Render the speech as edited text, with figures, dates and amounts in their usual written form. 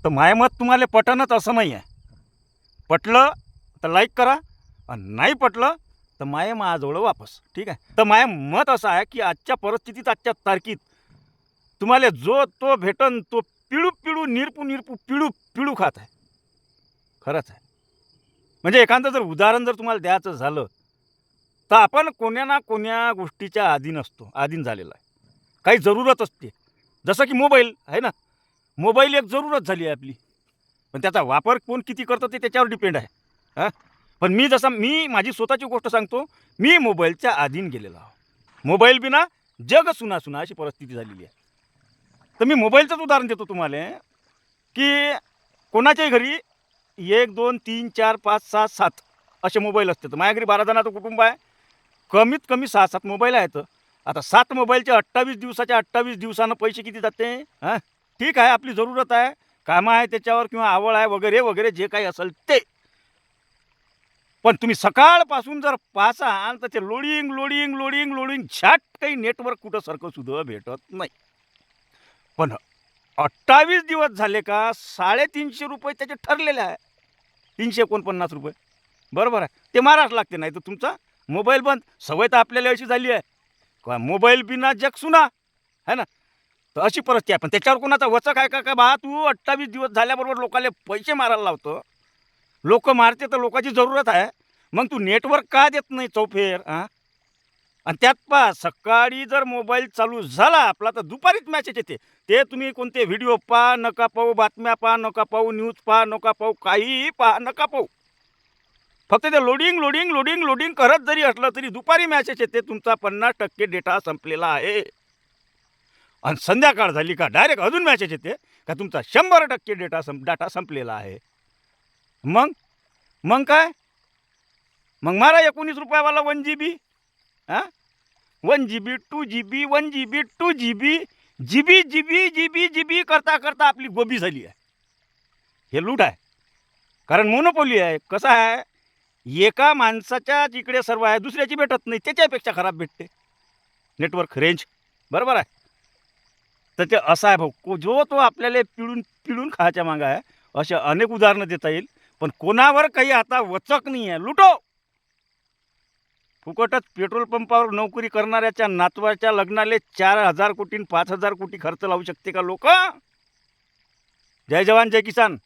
तर माझं मत तुम्हाला पटनच असं नाही आहे. पटलं तर लाईक करा आणि नाही पटलं तर माझ्याजवळ वापस. ठीक आहे. तर माझं मत असं आहे की आजच्या परिस्थितीत, आजच्या तारखेत तुम्हाला जो तो भेटन तो पिळू पिळू निरपू निरपू पिळू पिळू खात आहे. खरंच आहे. म्हणजे एखादं जर उदाहरण जर तुम्हाला द्यायचं झालं तर आपण कोण्या ना कोण्या गोष्टीच्या अधीन असतो, अधीन झालेला आहे. काही जरूरत असते. जसं की मोबाईल आहे ना, मोबाईल एक जरूरत झाली आहे आपली. पण त्याचा वापर कोण किती करतं ते त्याच्यावर डिपेंड आहे. हां. पण मी माझी स्वतःची गोष्ट सांगतो. मी मोबाईलच्या अधीन गेलेलो आहो. मोबाईल बिना जग सुना अशी परिस्थिती झालेली आहे. तर मी मोबाईलचंच उदाहरण देतो तुम्हाला, की कोणाच्याही घरी 1, 2, 3, 4, 5, 6, 7 असे मोबाईल असतात. माझ्या घरी 12 जणांचं कुटुंब आहे. कमीत कमी 6-7 मोबाईल आहेत. आता 7 मोबाईलचे 28 दिवसाच्या 28 दिवसानं पैसे किती जाते? हां, ठीक आहे, आपली जरूरत आहे, कामं आहे त्याच्यावर किंवा आवड आहे वगैरे, वगैरे जे काही असेल ते. पण तुम्ही सकाळपासून जर पाहसाल तर ते लोडिंग, लोडिंग, लोडिंग, लोडिंग झट काही नेटवर्क कुठं सारखं सुद्धा भेटत नाही. पण 28 दिवस झाले का ₹350 त्याचे ठरलेले आहे. ₹349 बरोबर आहे. ते मारावंच लागते, नाही तर तुमचा मोबाईल बंद. सवय तर आपल्याला अशी झाली आहे का मोबाईल बिना जग सुना, है ना? तर अशी परिस्थिती आहे. पण त्याच्यावर कोणाचा वचक आहे का बा तू 28 दिवस झाल्याबरोबर लोकांना पैसे मारायला लावतो. लोकं मारते तर लोकांची जरूरत आहे. मग तू नेटवर्क का देत नाही चौफेर? आणि त्यात पहा सकाळी जर मोबाईल चालू झाला आपला तर दुपारीच मॅसेज येते. ते तुम्ही कोणते व्हिडिओ पहा नका पाहू, बातम्या पहा नका पाहू, न्यूज पहा नका पाहू, काहीही पहा नका पाहू. फक्त ते लोडिंग, लोडिंग, लोडिंग, लोडिंग करत जरी असलं तरी दुपारी मॅसेज येते तुमचा 50% डेटा संपलेला आहे. आणि संध्याकाळ झाली का डायरेक्ट अजून मॅसेज येते का तुमचा 100% डाटा संपलेला आहे. मग मग काय? मग मारा ₹19 वाला 1 GB. हां, 1 GB, 2 GB, 1 GB, 2 GB, GB GB GB GB करता करता आपली गोबी झाली आहे. हे लूट आहे. कारण मोनोपोली आहे. कसं आहे, एका माणसाच्या जिकडे सर्व आहे दुसऱ्याची भेटत नाही, त्याच्यापेक्षा खराब भेटते नेटवर्क रेंज. बरोबर आहे. तर ते असं आहे भाऊ, जो तो आपल्याला पिळून पिळून खायच्या मागं आहे. असे अनेक उदाहरणं देता येईल. पण कोणावर काही आता वचक नाही आहे. लुटो. फुकटच पेट्रोल पंपावर नोकरी करणाऱ्याच्या नातवाच्या लग्नाले 4,000 कोटी 5,000 कोटी खर्च लावू शकते का लोक? जय जवान जय किसान.